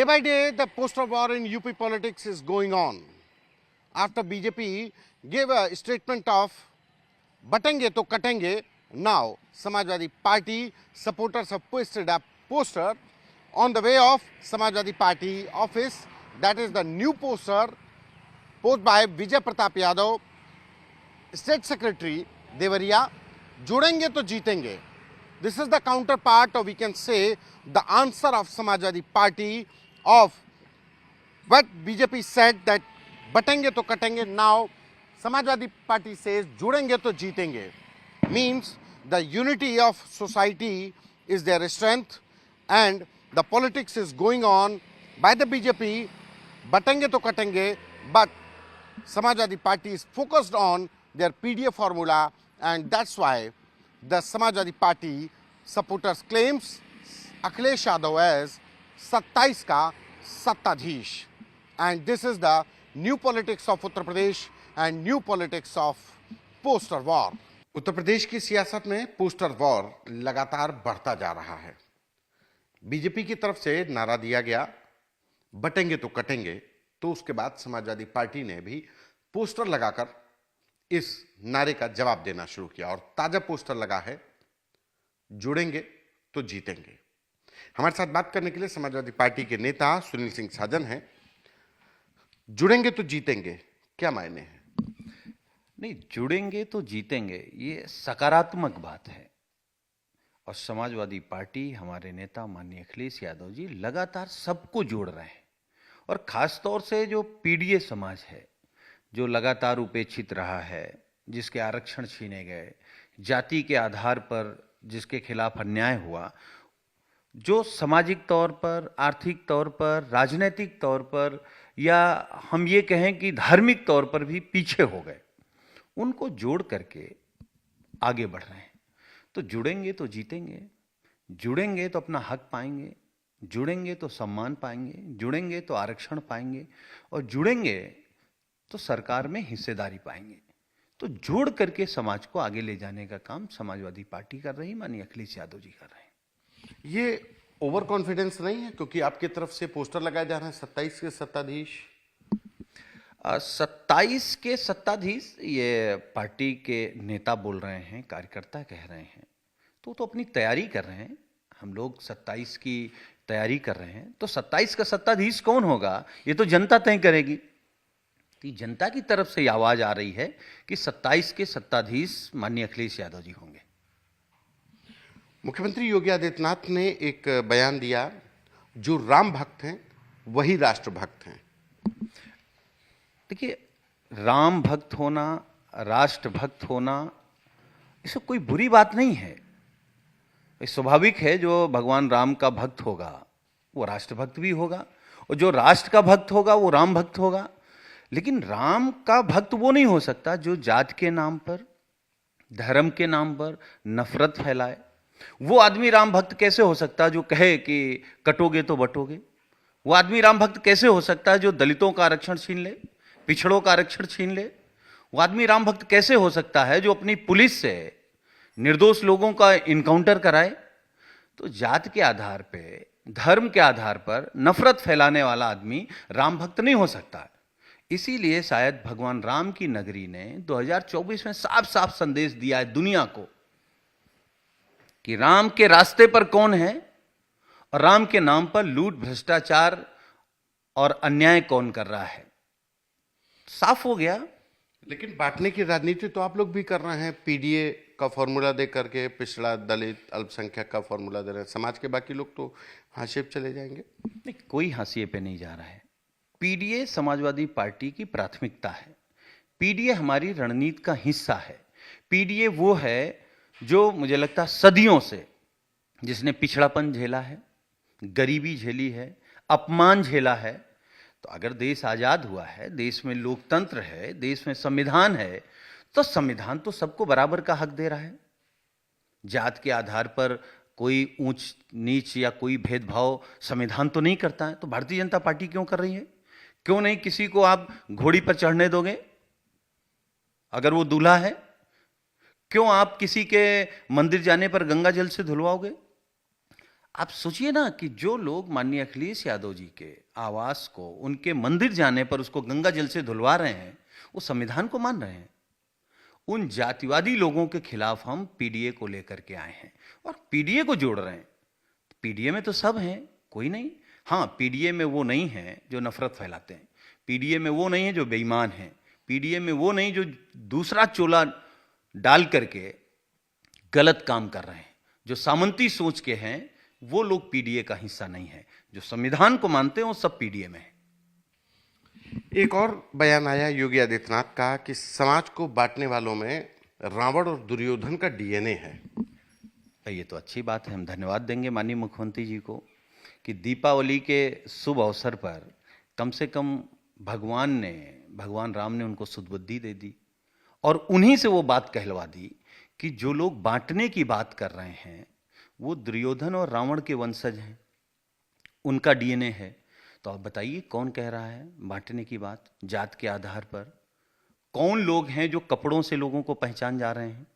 Day by day, the poster war in UP politics is going on. After BJP gave a statement of "Batenge to katenge," now Samajwadi Party supporters have posted a poster on the way of Samajwadi Party office. That is the new poster posted by Vijay Pratap Yadav, State Secretary Devariya. जुड़ेंगे तो जीतेंगे. This is the counterpart, or we can say the answer of Samajwadi Party of what BJP said that बटेंगे तो कटेंगे. Now Samajwadi Party says जुड़ेंगे तो जीतेंगे. Means the unity of society is their strength, and the politics is going on by the BJP बटेंगे तो कटेंगे, but Samajwadi Party is focused on their PDA formula, and that's why the Samajwadi Party supporters claims Akhilesh Yadav as 27 का सत्ताधीश. And this is the new politics of Uttar Pradesh and new politics of poster war. Uttar Pradesh की सियासत में poster war लगातार बढ़ता जा रहा है. BJP की तरफ से नारा दिया गया बटेंगे तो कटेंगे, तो उसके बाद समाजवादी पार्टी ने भी पोस्टर लगाकर इस नारे का जवाब देना शुरू किया, और ताजा पोस्टर लगा है जुड़ेंगे तो जीतेंगे. हमारे साथ बात करने के लिए समाजवादी पार्टी के नेता सुनील सिंह साजन हैं. जुड़ेंगे तो जीतेंगे क्या मायने हैं? नहीं, जुड़ेंगे तो जीतेंगे ये सकारात्मक बात है, और समाजवादी पार्टी, हमारे नेता माननीय अखिलेश यादव जी लगातार सबको जोड़ रहे हैं. और खास तौर से जो पीडीए समाज है, जो लगातार उपेक्षित रहा है, जिसके आरक्षण छीने गए, जाति के आधार पर जिसके खिलाफ अन्याय हुआ, जो सामाजिक तौर पर, आर्थिक तौर पर, राजनीतिक तौर पर, या हम ये कहें कि धार्मिक तौर पर भी पीछे हो गए, उनको जोड़ करके आगे बढ़ रहे हैं. तो जुड़ेंगे तो जीतेंगे, जुड़ेंगे तो अपना हक पाएंगे, जुड़ेंगे तो सम्मान पाएंगे, जुड़ेंगे तो आरक्षण पाएंगे, और जुड़ेंगे तो सरकार में हिस्सेदारी पाएंगे. तो जोड़ करके समाज को आगे ले जाने का काम समाजवादी पार्टी कर रही, माननीय अखिलेश यादव जी कर रहे हैं. ये ओवर कॉन्फिडेंस नहीं है, क्योंकि आपकी तरफ से पोस्टर लगाए जा रहे हैं 27 के सत्ताधीश. 27 के सत्ताधीश ये पार्टी के नेता बोल रहे हैं, कार्यकर्ता कह रहे हैं, तो अपनी तैयारी कर रहे हैं. हम लोग 27 की तैयारी कर रहे हैं, तो 27 का सत्ताधीश कौन होगा ये तो जनता तय करेगी. तो जनता की तरफ से आवाज आ रही है कि 27 के सत्ताधीश माननीय अखिलेश यादव जी होंगे. मुख्यमंत्री योगी आदित्यनाथ ने एक बयान दिया, जो राम भक्त हैं वही राष्ट्रभक्त हैं. देखिए, राम भक्त होना, राष्ट्रभक्त होना, इससे कोई बुरी बात नहीं है. स्वाभाविक है, जो भगवान राम का भक्त होगा वो राष्ट्रभक्त भी होगा, और जो राष्ट्र का भक्त होगा वो राम भक्त होगा. लेकिन राम का भक्त वो नहीं हो सकता जो जात के नाम पर, धर्म के नाम पर नफरत फैलाए. वो आदमी राम भक्त कैसे हो सकता जो कहे कि कटोगे तो बटोगे? वो आदमी राम भक्त कैसे हो सकता है जो दलितों का आरक्षण छीन ले, पिछड़ों का आरक्षण छीन ले? वो आदमी राम भक्त कैसे हो सकता है जो अपनी पुलिस से निर्दोष लोगों का इनकाउंटर कराए? तो जात के आधार पे, धर्म के आधार पर नफरत फैलाने वाला आदमी राम भक्त नहीं हो सकता. इसीलिए शायद भगवान राम की नगरी ने 2024 में साफ साफ संदेश दिया है दुनिया को कि राम के रास्ते पर कौन है, और राम के नाम पर लूट, भ्रष्टाचार और अन्याय कौन कर रहा है. साफ हो गया. लेकिन बांटने की राजनीति तो आप लोग भी कर रहे हैं. पीडीए का फॉर्मूला दे करके पिछड़ा, दलित, अल्पसंख्यक का फॉर्मूला दे रहे हैं. समाज के बाकी लोग तो हाशिए पे चले जाएंगे. नहीं, कोई हाशिए पे नहीं जा रहा है. पीडीए समाजवादी पार्टी की प्राथमिकता है. पीडीए हमारी रणनीति का हिस्सा है. पीडीए वो है जो मुझे लगता है सदियों से, जिसने पिछड़ापन झेला है, गरीबी झेली है, अपमान झेला है. तो अगर देश आजाद हुआ है, देश में लोकतंत्र है, देश में संविधान है, तो संविधान तो सबको बराबर का हक दे रहा है. जात के आधार पर कोई ऊंच नीच या कोई भेदभाव संविधान तो नहीं करता है. तो भारतीय जनता पार्टी क्यों कर रही है? क्यों नहीं किसी को आप घोड़ी पर चढ़ने दोगे अगर वो दूल्हा है? क्यों आप किसी के मंदिर जाने पर गंगा जल से धुलवाओगे? आप सोचिए ना कि जो लोग माननीय अखिलेश यादव जी के आवास को, उनके मंदिर जाने पर उसको गंगा जल से धुलवा रहे हैं, वो संविधान को मान रहे हैं। उन जातिवादी लोगों के खिलाफ हम पीडीए को लेकर के आए हैं और पीडीए को जोड़ रहे हैं। पीडीए में तो सब हैं, कोई नहीं। हाँ, पीडीए में वो नहीं है जो नफरत फैलाते हैं, पीडीए में वो नहीं है जो बेईमान हैं, पीडीए में वो नहीं जो दूसरा चोला डाल करके गलत काम कर रहे हैं। जो सामंती सोच के हैं वो लोग पीडीए का हिस्सा नहीं है। जो संविधान को मानते हैं वो सब पीडीए में है। एक और बयान आया योगी आदित्यनाथ का कि समाज को बांटने वालों में रावण और दुर्योधन का डीएनए है। ये तो अच्छी बात है, हम धन्यवाद देंगे माननीय मुख्यमंत्री जी को कि दीपावली के शुभ अवसर पर कम से कम भगवान राम ने उनको सुदबुद्धि दे दी और उन्हीं से वो बात कहलवा दी कि जो लोग बांटने की बात कर रहे हैं वो दुर्योधन और रावण के वंशज हैं, उनका डीएनए है। तो आप बताइए कौन कह रहा है बांटने की बात जात के आधार पर? कौन लोग हैं जो कपड़ों से लोगों को पहचान जा रहे हैं?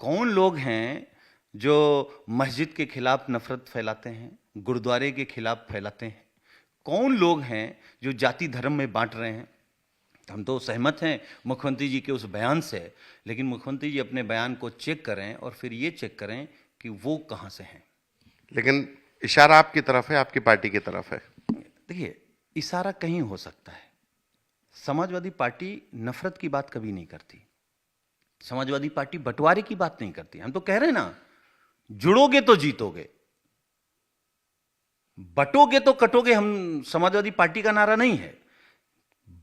कौन लोग हैं जो मस्जिद के खिलाफ नफरत फैलाते हैं, गुरुद्वारे के खिलाफ फैलाते हैं? कौन लोग हैं जो जाति धर्म में बांट रहे हैं? हम तो सहमत हैं मुख्यमंत्री जी के उस बयान से, लेकिन मुख्यमंत्री जी अपने बयान को चेक करें और फिर ये चेक करें कि वो कहां से हैं। लेकिन इशारा आपकी तरफ है, आपकी पार्टी की तरफ है। देखिए, इशारा कहीं हो सकता है। समाजवादी पार्टी नफरत की बात कभी नहीं करती, समाजवादी पार्टी बंटवारे की बात नहीं करती। हम तो कह रहे हैं ना, जुड़ोगे तो जीतोगे, बटोगे तो कटोगे। हम समाजवादी पार्टी का नारा नहीं है।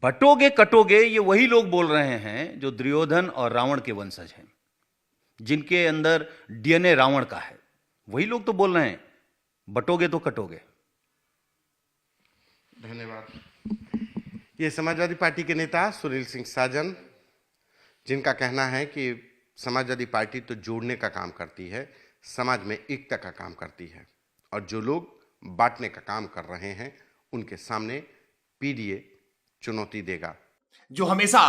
बटोगे कटोगे ये वही लोग बोल रहे हैं जो दुर्योधन और रावण के वंशज हैं, जिनके अंदर डीएनए रावण का है। वही लोग तो बोल रहे हैं बटोगे तो कटोगे। धन्यवाद। ये समाजवादी पार्टी के नेता सुनील सिंह साजन, जिनका कहना है कि समाजवादी पार्टी तो जोड़ने का काम करती है, समाज में एकता का काम करती है, और जो लोग बांटने का काम कर रहे हैं उनके सामने पीडीए चुनौती देगा। जो हमेशा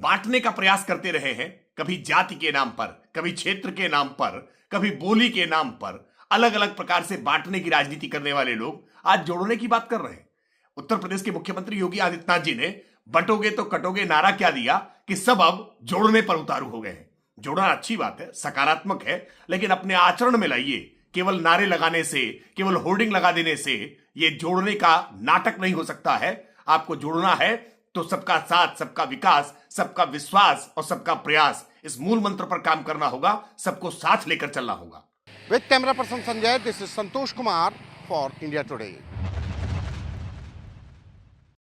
बांटने का प्रयास करते रहे हैं, कभी जाति के नाम पर, कभी क्षेत्र के नाम पर, कभी बोली के नाम पर, अलग अलग प्रकार से बांटने की राजनीति करने वाले लोग आज जोड़ने की बात कर रहे हैं। उत्तर प्रदेश के मुख्यमंत्री योगी आदित्यनाथ जी ने बंटोगे तो कटोगे नारा क्या दिया कि सब अब जोड़ने पर उतारू हो गए हैं। जोड़ना अच्छी बात है, सकारात्मक है, लेकिन अपने आचरण में लाइए। केवल नारे लगाने से, केवल होर्डिंग लगा देने से ये जोड़ने का नाटक नहीं हो सकता है। आपको जोड़ना है तो सबका साथ, सबका विकास, सबका विश्वास और सबका प्रयास, इस मूल मंत्र पर काम करना होगा। सबको साथ लेकर चलना होगा। With camera person Sanjay, this is Santosh Kumar for India today.